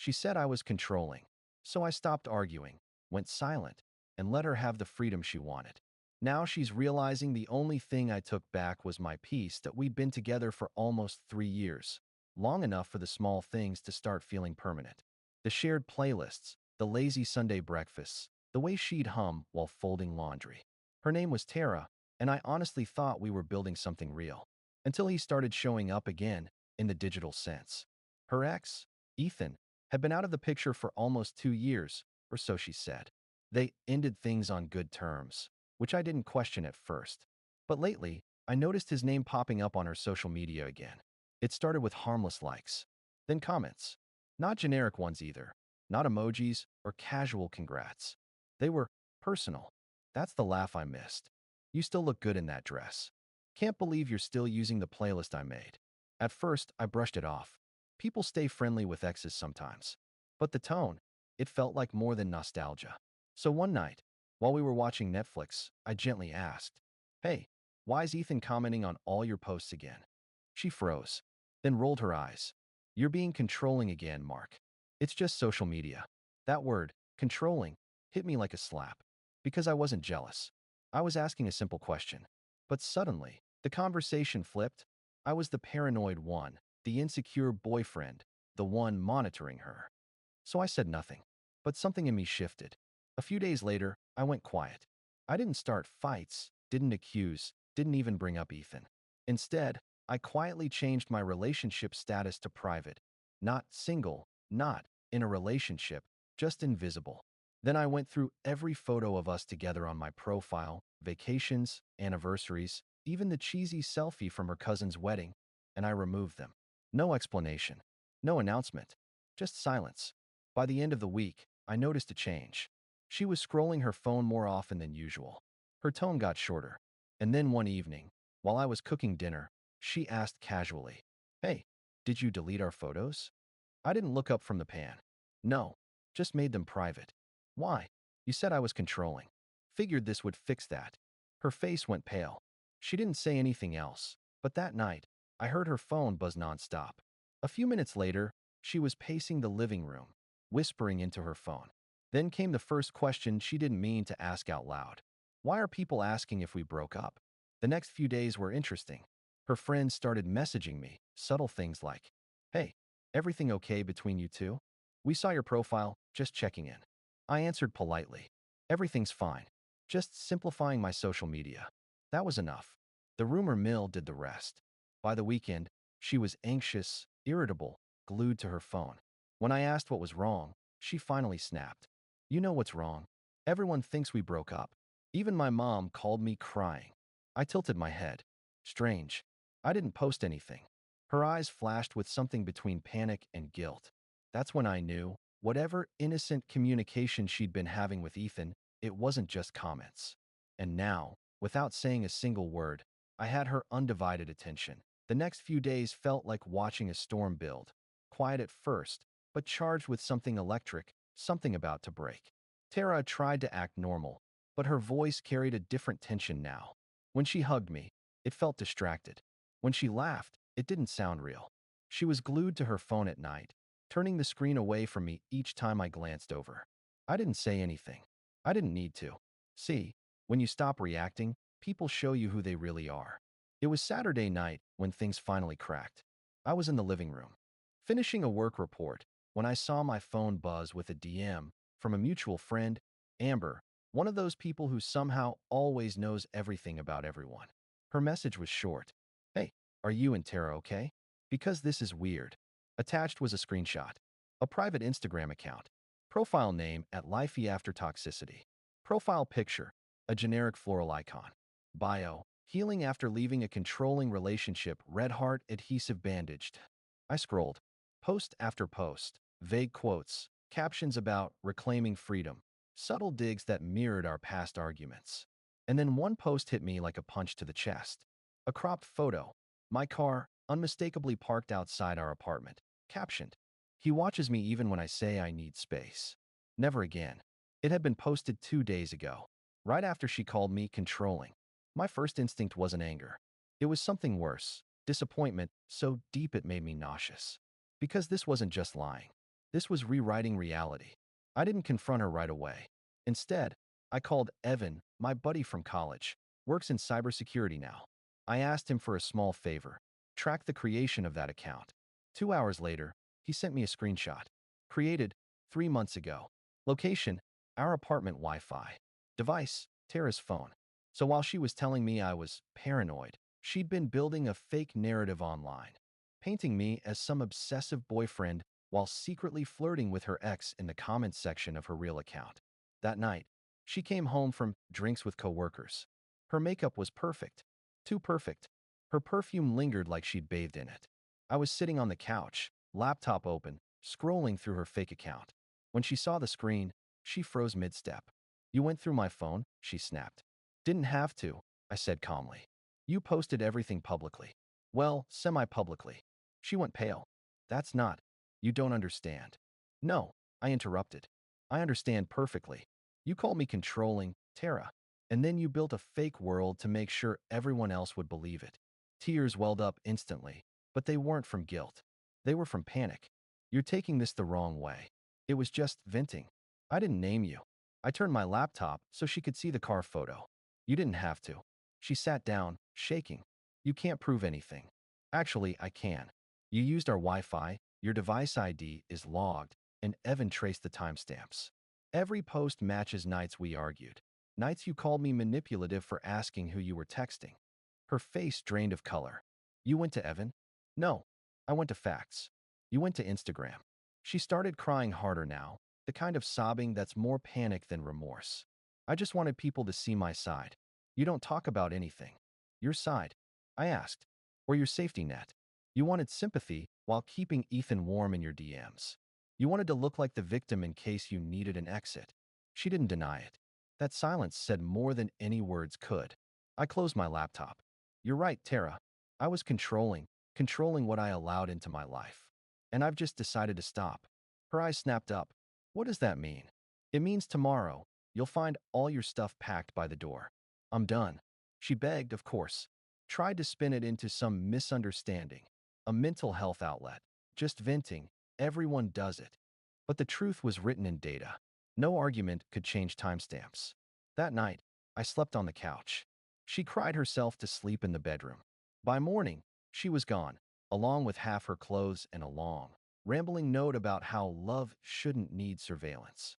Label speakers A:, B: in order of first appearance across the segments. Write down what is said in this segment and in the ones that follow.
A: She said I was controlling. So I stopped arguing, went silent, and let her have the freedom she wanted. Now she's realizing the only thing I took back was my peace, that we'd been together for almost 3 years, long enough for the small things to start feeling permanent. The shared playlists, the lazy Sunday breakfasts, the way she'd hum while folding laundry. Her name was Tara, and I honestly thought we were building something real. Until he started showing up again, in the digital sense. Her ex, Ethan, had been out of the picture for almost 2 years, or so she said. They ended things on good terms, which I didn't question at first. But lately, I noticed his name popping up on her social media again. It started with harmless likes, then comments. Not generic ones either, not emojis or casual congrats. They were personal. That's the laugh I missed. You still look good in that dress. Can't believe you're still using the playlist I made. At first, I brushed it off. People stay friendly with exes sometimes. But the tone, it felt like more than nostalgia. So one night, while we were watching Netflix, I gently asked, "Hey, why is Ethan commenting on all your posts again?" She froze, then rolled her eyes. "You're being controlling again, Mark. It's just social media." That word, controlling, hit me like a slap. Because I wasn't jealous. I was asking a simple question. But suddenly, the conversation flipped. I was the paranoid one, the insecure boyfriend, the one monitoring her. So I said nothing. But something in me shifted. A few days later, I went quiet. I didn't start fights, didn't accuse, didn't even bring up Ethan. Instead, I quietly changed my relationship status to private. Not single, not in a relationship, just invisible. Then I went through every photo of us together on my profile, vacations, anniversaries, even the cheesy selfie from her cousin's wedding, and I removed them. No explanation, no announcement, just silence. By the end of the week, I noticed a change. She was scrolling her phone more often than usual. Her tone got shorter. And then one evening, while I was cooking dinner, she asked casually, "Hey, did you delete our photos?" I didn't look up from the pan. "No, just made them private." "Why?" "You said I was controlling. Figured this would fix that." Her face went pale. She didn't say anything else, but that night, I heard her phone buzz nonstop. A few minutes later, she was pacing the living room, whispering into her phone. Then came the first question she didn't mean to ask out loud. "Why are people asking if we broke up?" The next few days were interesting. Her friends started messaging me, subtle things like, "Hey, everything okay between you two? We saw your profile, just checking in." I answered politely, "Everything's fine. Just simplifying my social media." That was enough. The rumor mill did the rest. By the weekend, she was anxious, irritable, glued to her phone. When I asked what was wrong, she finally snapped. "You know what's wrong. Everyone thinks we broke up. Even my mom called me crying." I tilted my head. Strange. I didn't post anything. Her eyes flashed with something between panic and guilt. That's when I knew, whatever innocent communication she'd been having with Ethan, it wasn't just comments. And now, without saying a single word, I had her undivided attention. The next few days felt like watching a storm build. Quiet at first, but charged with something electric, something about to break. Tara tried to act normal, but her voice carried a different tension now. When she hugged me, it felt distracted. When she laughed, it didn't sound real. She was glued to her phone at night, turning the screen away from me each time I glanced over. I didn't say anything. I didn't need to. See, when you stop reacting, people show you who they really are. It was Saturday night when things finally cracked. I was in the living room, finishing a work report, when I saw my phone buzz with a DM from a mutual friend, Amber, one of those people who somehow always knows everything about everyone. Her message was short. "Hey, are you and Tara okay? Because this is weird." Attached was a screenshot. A private Instagram account. Profile name at Lifey After Toxicity. Profile picture, a generic floral icon. Bio, healing after leaving a controlling relationship, red heart adhesive bandaged. I scrolled. Post after post, vague quotes, captions about reclaiming freedom, subtle digs that mirrored our past arguments. And then one post hit me like a punch to the chest. A cropped photo. My car, unmistakably parked outside our apartment. Captioned, "He watches me even when I say I need space." Never again. It had been posted 2 days ago, right after she called me controlling. My first instinct wasn't anger. It was something worse, disappointment so deep it made me nauseous. Because this wasn't just lying. This was rewriting reality. I didn't confront her right away. Instead, I called Evan, my buddy from college, works in cybersecurity now. I asked him for a small favor: track the creation of that account. 2 hours later, he sent me a screenshot. Created 3 months ago. Location: our apartment Wi-Fi. Device: Tara's phone. So while she was telling me I was paranoid, she'd been building a fake narrative online, painting me as some obsessive boyfriend while secretly flirting with her ex in the comments section of her real account. That night, she came home from drinks with coworkers. Her makeup was perfect. Too perfect. Her perfume lingered like she'd bathed in it. I was sitting on the couch, laptop open, scrolling through her fake account. When she saw the screen, she froze mid-step. "You went through my phone?" she snapped. "Didn't have to," I said calmly. "You posted everything publicly." "Well, semi-publicly." She went pale. "That's not. You don't understand." "No," I interrupted. "I understand perfectly. You called me controlling, Tara, and then you built a fake world to make sure everyone else would believe it." Tears welled up instantly, but they weren't from guilt. They were from panic. "You're taking this the wrong way. It was just venting. I didn't name you." I turned my laptop so she could see the car photo. "You didn't have to." She sat down, shaking. "You can't prove anything." "Actually, I can. You used our Wi-Fi, your device ID is logged, and Evan traced the timestamps. Every post matches nights we argued. Nights you called me manipulative for asking who you were texting." Her face drained of color. "You went to Evan?" "No. I went to facts." "You went to Instagram." She started crying harder now, the kind of sobbing that's more panic than remorse. "I just wanted people to see my side." "You don't talk about anything." "Your side?" I asked. "Or your safety net?" "You wanted sympathy while keeping Ethan warm in your DMs. You wanted to look like the victim in case you needed an exit." She didn't deny it. That silence said more than any words could. I closed my laptop. "You're right, Tara. I was controlling what I allowed into my life. And I've just decided to stop." Her eyes snapped up. "What does that mean?" "It means tomorrow, you'll find all your stuff packed by the door." "I'm done." She begged, of course. Tried to spin it into some misunderstanding. A mental health outlet. Just venting. Everyone does it. But the truth was written in data. No argument could change timestamps. That night, I slept on the couch. She cried herself to sleep in the bedroom. By morning, she was gone, along with half her clothes and a long, rambling note about how love shouldn't need surveillance.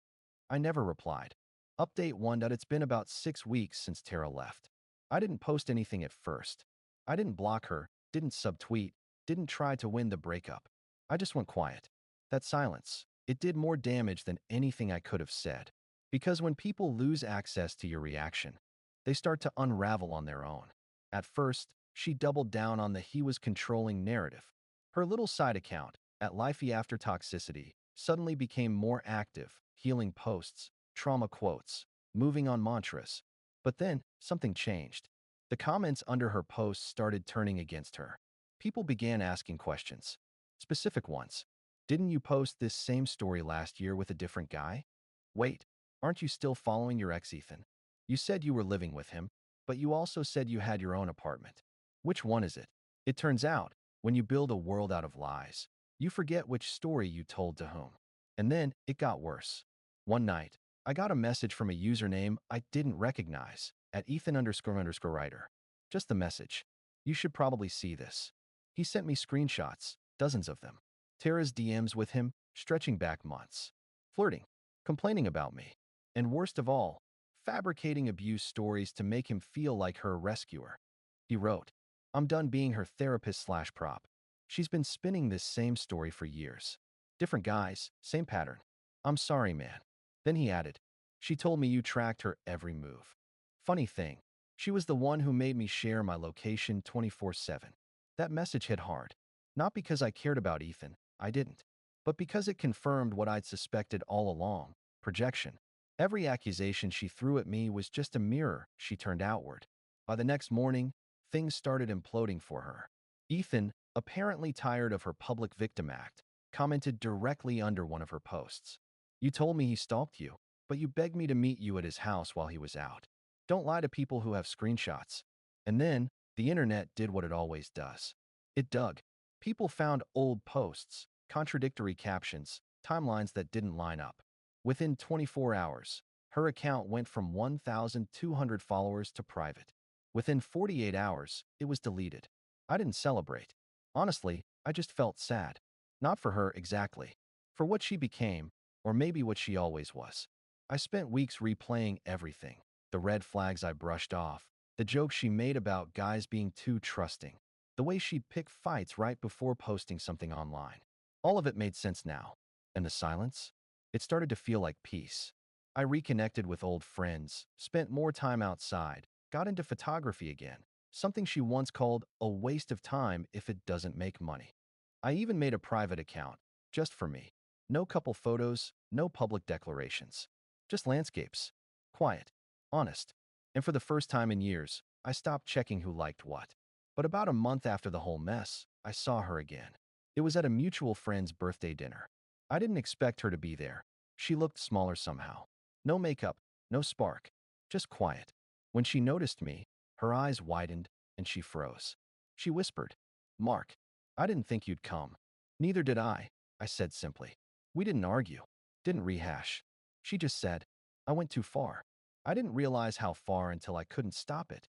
A: I never replied. Update 1. It's been about 6 weeks since Tara left. I didn't post anything at first. I didn't block her, didn't subtweet, didn't try to win the breakup. I just went quiet. That silence, it did more damage than anything I could have said. Because when people lose access to your reaction, they start to unravel on their own. At first, she doubled down on the he was controlling narrative. Her little side account, at Lifey After Toxicity, suddenly became more active, healing posts, trauma quotes, moving on mantras. But then, something changed. The comments under her posts started turning against her. People began asking questions. Specific ones. "Didn't you post this same story last year with a different guy?" "Wait, aren't you still following your ex Ethan? You said you were living with him, but you also said you had your own apartment. Which one is it?" It turns out, when you build a world out of lies, you forget which story you told to whom. And then it got worse. One night, I got a message from a username I didn't recognize, at Ethan__writer. Just the message. "You should probably see this." He sent me screenshots, dozens of them. Tara's DMs with him, stretching back months. Flirting, complaining about me, and worst of all, fabricating abuse stories to make him feel like her rescuer. He wrote, "I'm done being her therapist/prop. She's been spinning this same story for years. Different guys, same pattern. I'm sorry, man." Then he added, "She told me you tracked her every move. Funny thing, she was the one who made me share my location 24/7. That message hit hard. Not because I cared about Ethan, I didn't. But because it confirmed what I'd suspected all along: projection. Every accusation she threw at me was just a mirror she turned outward. By the next morning, things started imploding for her. Ethan, apparently tired of her public victim act, commented directly under one of her posts. "You told me he stalked you, but you begged me to meet you at his house while he was out. Don't lie to people who have screenshots." And then, the internet did what it always does. It dug. People found old posts, contradictory captions, timelines that didn't line up. Within 24 hours, her account went from 1,200 followers to private. Within 48 hours, it was deleted. I didn't celebrate. Honestly, I just felt sad. Not for her exactly. For what she became, or maybe what she always was. I spent weeks replaying everything. The red flags I brushed off, the jokes she made about guys being too trusting, the way she'd pick fights right before posting something online. All of it made sense now. And the silence? It started to feel like peace. I reconnected with old friends, spent more time outside, got into photography again, something she once called a waste of time if it doesn't make money. I even made a private account, just for me. No couple photos, no public declarations. Just landscapes. Quiet. Honest. And for the first time in years, I stopped checking who liked what. But about a month after the whole mess, I saw her again. It was at a mutual friend's birthday dinner. I didn't expect her to be there. She looked smaller somehow. No makeup, no spark, just quiet. When she noticed me, her eyes widened and she froze. She whispered, "Mark, I didn't think you'd come." "Neither did I said simply. We didn't argue, didn't rehash. She just said, "I went too far." I didn't realize how far until I couldn't stop it.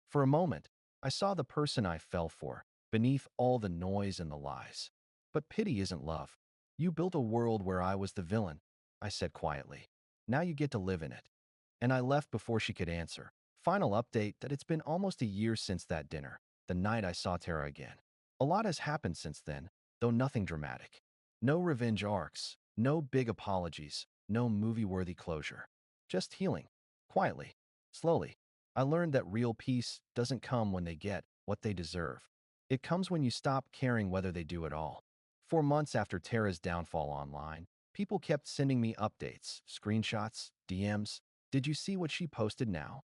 A: For a moment, I saw the person I fell for, beneath all the noise and the lies. But pity isn't love. You built a world where I was the villain, I said quietly. Now you get to live in it. And I left before she could answer. Final update that it's been almost a year since that dinner, the night I saw Tara again. A lot has happened since then, though nothing dramatic. No revenge arcs, no big apologies, no movie-worthy closure. Just healing. Quietly. Slowly. I learned that real peace doesn't come when they get what they deserve. It comes when you stop caring whether they do at all. 4 months after Tara's downfall online, people kept sending me updates, screenshots, DMs. Did you see what she posted now?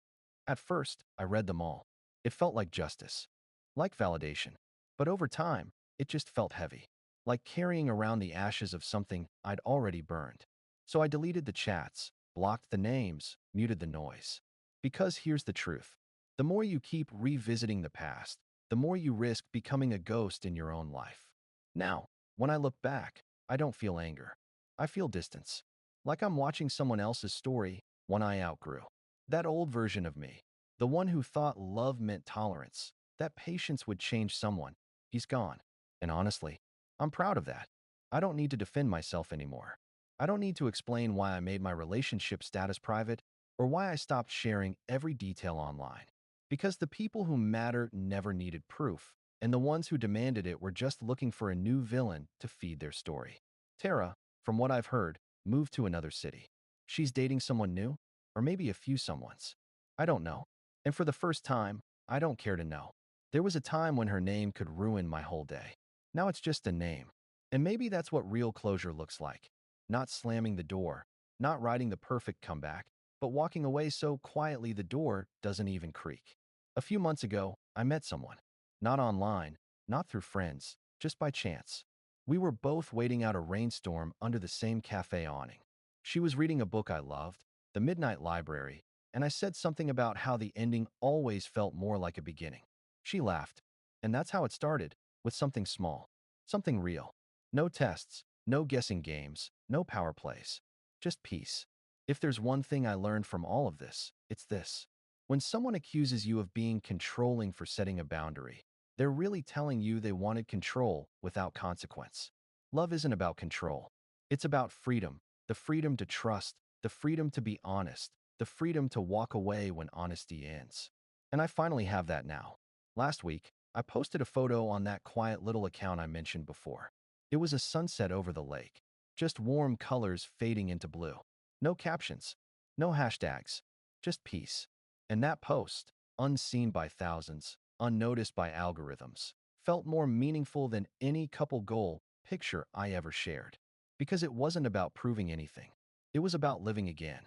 A: At first, I read them all. It felt like justice, like validation. But over time, it just felt heavy, like carrying around the ashes of something I'd already burned. So I deleted the chats, blocked the names, muted the noise. Because here's the truth. The more you keep revisiting the past, the more you risk becoming a ghost in your own life. Now, when I look back, I don't feel anger. I feel distance. Like I'm watching someone else's story, one I outgrew. That old version of me, the one who thought love meant tolerance, that patience would change someone, he's gone. And honestly, I'm proud of that. I don't need to defend myself anymore. I don't need to explain why I made my relationship status private or why I stopped sharing every detail online. Because the people who matter never needed proof, and the ones who demanded it were just looking for a new villain to feed their story. Tara, from what I've heard, moved to another city. She's dating someone new, or maybe a few someones. I don't know. And for the first time, I don't care to know. There was a time when her name could ruin my whole day. Now it's just a name. And maybe that's what real closure looks like. Not slamming the door, not writing the perfect comeback, but walking away so quietly the door doesn't even creak. A few months ago, I met someone. Not online, not through friends, just by chance. We were both waiting out a rainstorm under the same cafe awning. She was reading a book I loved, The Midnight Library, and I said something about how the ending always felt more like a beginning. She laughed. And that's how it started, with something small, something real. No tests, no guessing games, no power plays. Just peace. If there's one thing I learned from all of this, it's this. When someone accuses you of being controlling for setting a boundary, they're really telling you they wanted control without consequence. Love isn't about control. It's about freedom, the freedom to trust, the freedom to be honest, the freedom to walk away when honesty ends. And I finally have that now. Last week, I posted a photo on that quiet little account I mentioned before. It was a sunset over the lake, just warm colors fading into blue. No captions, no hashtags, just peace. And that post, unseen by thousands, unnoticed by algorithms, felt more meaningful than any couple goal picture I ever shared. Because it wasn't about proving anything. It was about living again.